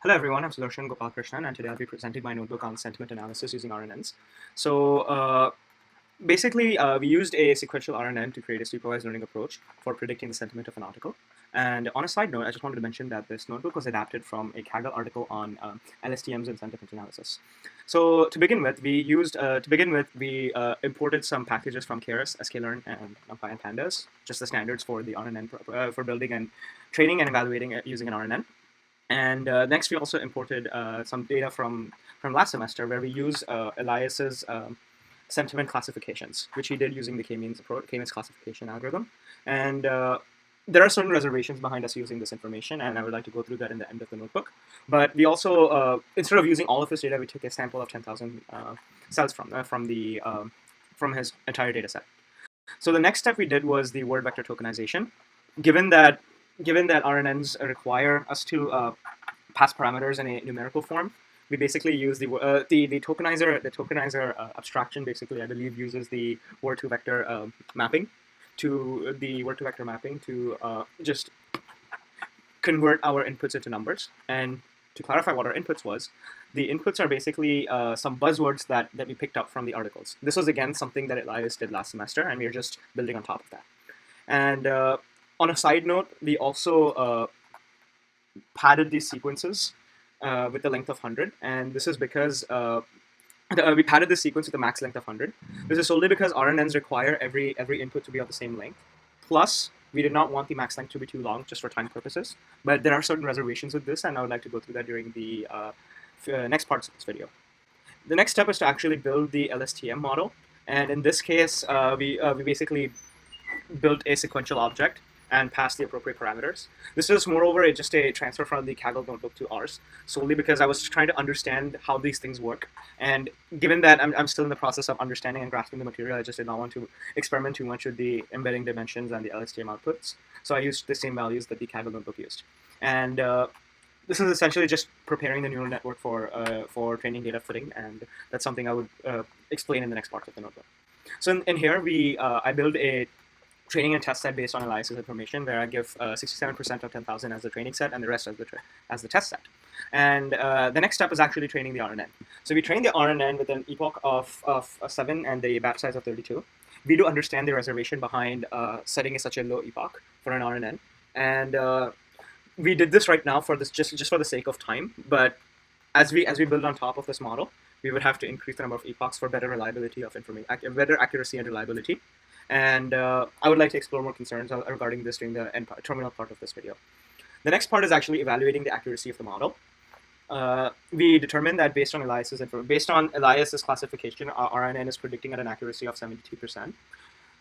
Hello everyone, I'm Sudarshan Gopalkrishnan, and today I'll be presenting my notebook on sentiment analysis using RNNs. So, we used a sequential RNN to create a supervised learning approach for predicting the sentiment of an article. And on a side note, I just wanted to mention that this notebook was adapted from a Kaggle article on LSTMs and sentiment analysis. So to begin with, we imported some packages from Keras, sklearn, and NumPy and Pandas, just the standards for the RNN for building and training and evaluating it using an RNN. And next, we also imported some data from last semester where we use Elias's sentiment classifications, which he did using the k-means classification algorithm. And there are certain reservations behind us using this information, and I would like to go through that in the end of the notebook. But we also, instead of using all of his data, we took a sample of 10,000 cells from his entire data set. So the next step we did was the word vector tokenization. Given that RNNs require us to pass parameters in a numerical form, we basically use the tokenizer abstraction. Basically, I believe uses the word to vector mapping to just convert our inputs into numbers. And to clarify what our inputs was, the inputs are basically some buzzwords that we picked up from the articles. This was again something that Elias did last semester, and we are just building on top of that. And on a side note, we also padded these sequences with the length of 100, and this is because we padded this sequence with a max length of 100. This is solely because RNNs require every input to be of the same length. Plus, we did not want the max length to be too long just for time purposes, but there are certain reservations with this, and I would like to go through that during the next parts of this video. The next step is to actually build the LSTM model, and in this case, we basically built a sequential object and pass the appropriate parameters. This is moreover just a transfer from the Kaggle notebook to ours, solely because I was trying to understand how these things work. And given that I'm still in the process of understanding and grasping the material, I just did not want to experiment too much with the embedding dimensions and the LSTM outputs. So I used the same values that the Kaggle notebook used. And this is essentially just preparing the neural network for training data fitting, and that's something I would explain in the next part of the notebook. So in here, I build a training and test set based on Elias's information, where I give 67% of 10,000 as the training set and the rest as the test set. And the next step is actually training the RNN. So we train the RNN with an epoch of 7 and the batch size of 32. We do understand the reservation behind setting such a low epoch for an RNN, and we did this right now for this just for the sake of time. But as we build on top of this model, we would have to increase the number of epochs for better reliability of information, better accuracy and reliability. And I would like to explore more concerns regarding this during the terminal part of this video. The next part is actually evaluating the accuracy of the model. We determined that based on Elias's classification, our RNN is predicting at an accuracy of 72%.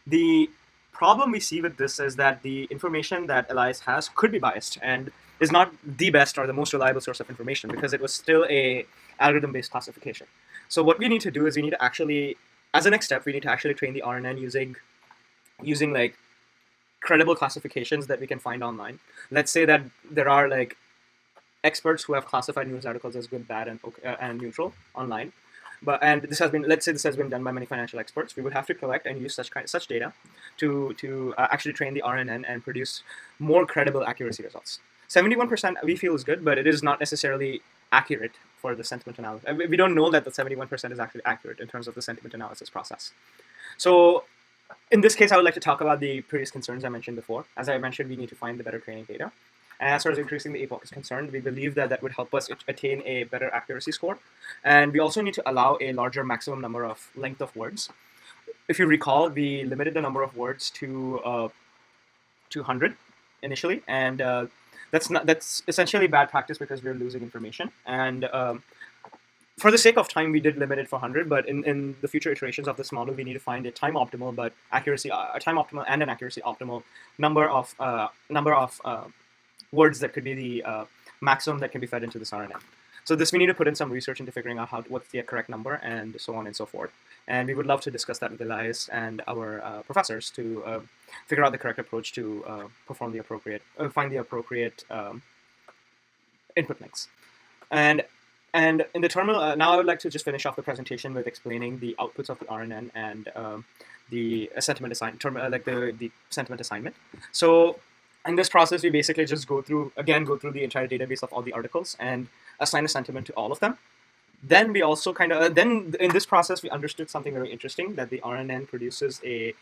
The problem we see with this is that the information that Elias has could be biased and is not the best or the most reliable source of information, because it was still a algorithm-based classification. So what we need to do is we need to actually, as a next step, we need to actually train the RNN using like credible classifications that we can find online. Let's say that there are like experts who have classified news articles as good, bad, and neutral online. And let's say this has been done by many financial experts. We would have to collect and use such data to actually train the RNN and produce more credible accuracy results. 71% we feel is good, but it is not necessarily accurate for the sentiment analysis. We don't know that the 71% is actually accurate in terms of the sentiment analysis process. So in this case, I would like to talk about the previous concerns I mentioned before. As I mentioned, we need to find the better training data. And as far as increasing the epoch is concerned, we believe that would help us attain a better accuracy score. And we also need to allow a larger maximum number of length of words. If you recall, we limited the number of words to 200 initially, and that's essentially bad practice because we're losing information. And for the sake of time, we did limit it for 100, but in the future iterations of this model, we need to find a time optimal and an accuracy optimal number of words that could be the maximum that can be fed into this RNN. So this, we need to put in some research into figuring out what's the correct number, and so on and so forth. And we would love to discuss that with Elias and our professors to figure out the correct approach to find the appropriate input links. And in the terminal, now I would like to just finish off the presentation with explaining the outputs of the RNN and the sentiment assignment. So In this process, we basically just go through the entire database of all the articles and assign a sentiment to all of them. Then we also then in this process we understood something very interesting, that the RNN produces a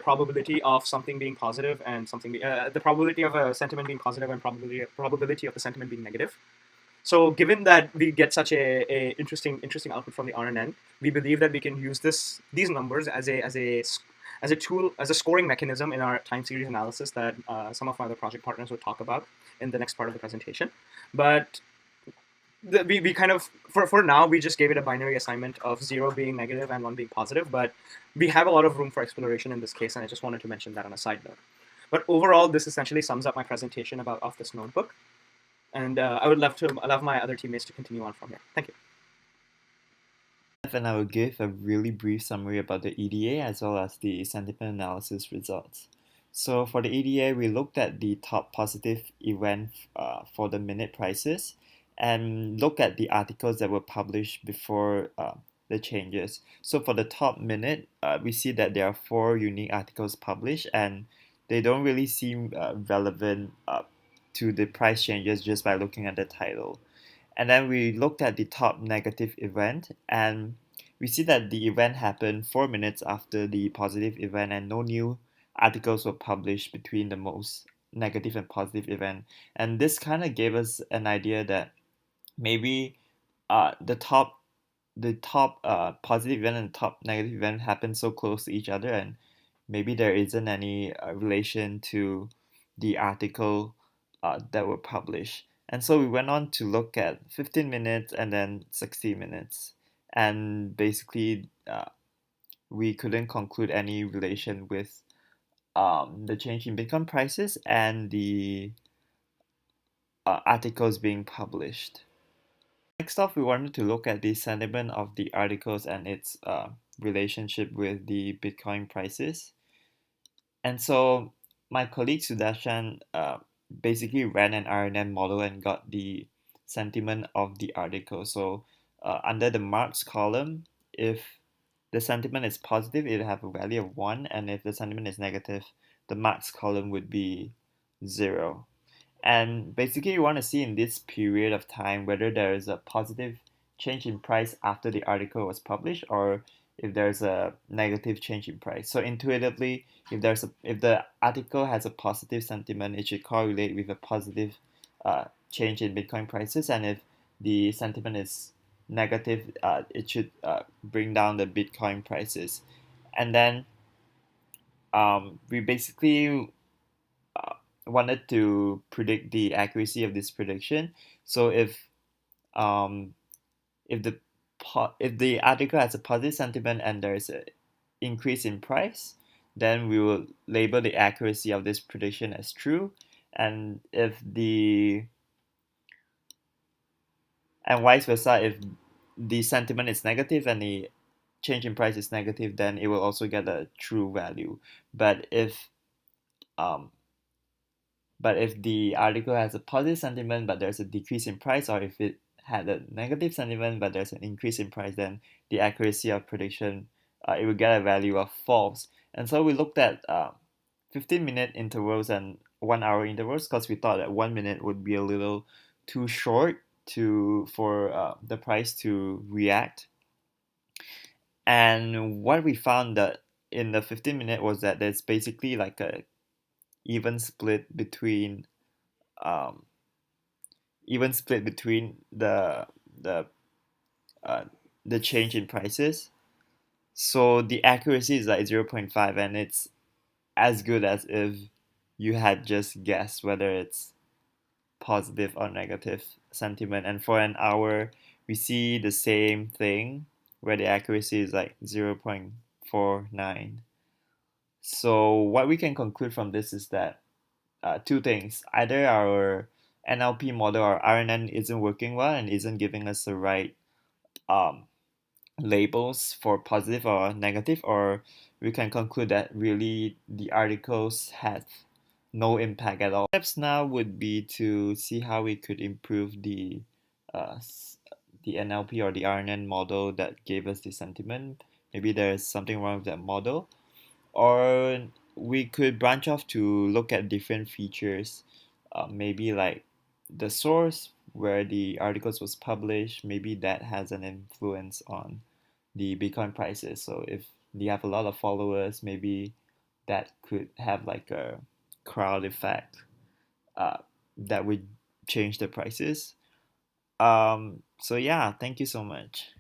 probability of something being positive and the probability of a sentiment being positive and probability of the sentiment being negative. So given that we get such a interesting output from the RNN, we believe that we can use these numbers as a tool, as a scoring mechanism in our time series analysis that some of our other project partners will talk about in the next part of the presentation. But we kind of for now we just gave it a binary assignment of 0 being negative and 1 being positive, but we have a lot of room for exploration in this case, and I just wanted to mention that on a side note. But overall, this essentially sums up my presentation of this notebook, and I would love my other teammates to continue on from here. Thank you. And I will give a really brief summary about the EDA as well as the sentiment analysis results. So for the EDA, we looked at the top positive event for the minute prices and look at the articles that were published before the changes. So for the top minute, we see that there are 4 unique articles published, and they don't really seem relevant to the price changes just by looking at the title. And then we looked at the top negative event, and we see that the event happened 4 minutes after the positive event, and no new articles were published between the most negative and positive event. And this kind of gave us an idea that maybe the top positive event and the top negative event happened so close to each other, and maybe there isn't any relation to the article that were published. And so we went on to look at 15 minutes and then 60 minutes. And basically, we couldn't conclude any relation with the change in Bitcoin prices and the articles being published. Next off, we wanted to look at the sentiment of the articles and its relationship with the Bitcoin prices. And so my colleague Sudarshan basically ran an RNN model and got the sentiment of the article. So under the marks column, if the sentiment is positive, it will have a value of 1, and if the sentiment is negative, the marks column would be 0. And basically, you want to see in this period of time whether there is a positive change in price after the article was published, or if there's a negative change in price. So intuitively, if the article has a positive sentiment, it should correlate with a positive change in Bitcoin prices, and if the sentiment is negative, it should bring down the Bitcoin prices. And then we basically wanted to predict the accuracy of this prediction. So um, if the article has a positive sentiment and there is an increase in price, then we will label the accuracy of this prediction as true. And and vice versa, if the sentiment is negative and the change in price is negative, then it will also get a true value. But if um, the article has a positive sentiment but there's a decrease in price, or if it had a negative sentiment but there's an increase in price, then the accuracy of prediction, it will get a value of false. And so we looked at 15-minute intervals and 1-hour intervals because we thought that 1 minute would be a little too short for the price to react. And what we found that in the 15-minute was that there's basically like a even split between um, the uh, the change in prices. So the accuracy is like 0.5, and it's as good as if you had just guessed whether it's positive or negative sentiment. And for an hour, we see the same thing where the accuracy is like 0.49. So what we can conclude from this is that two things: either our NLP model or RNN isn't working well and isn't giving us the right um, labels for positive or negative, or we can conclude that really the articles had no impact at all. Steps now would be to see how we could improve uh, the NLP or the RNN model that gave us the sentiment. Maybe there's something wrong with that model, or we could branch off to look at different features, maybe like the source where the articles was published. Maybe that has an influence on the Bitcoin prices. So if you have a lot of followers, maybe that could have like a crowd effect uh, that would change the prices. So yeah, thank you so much.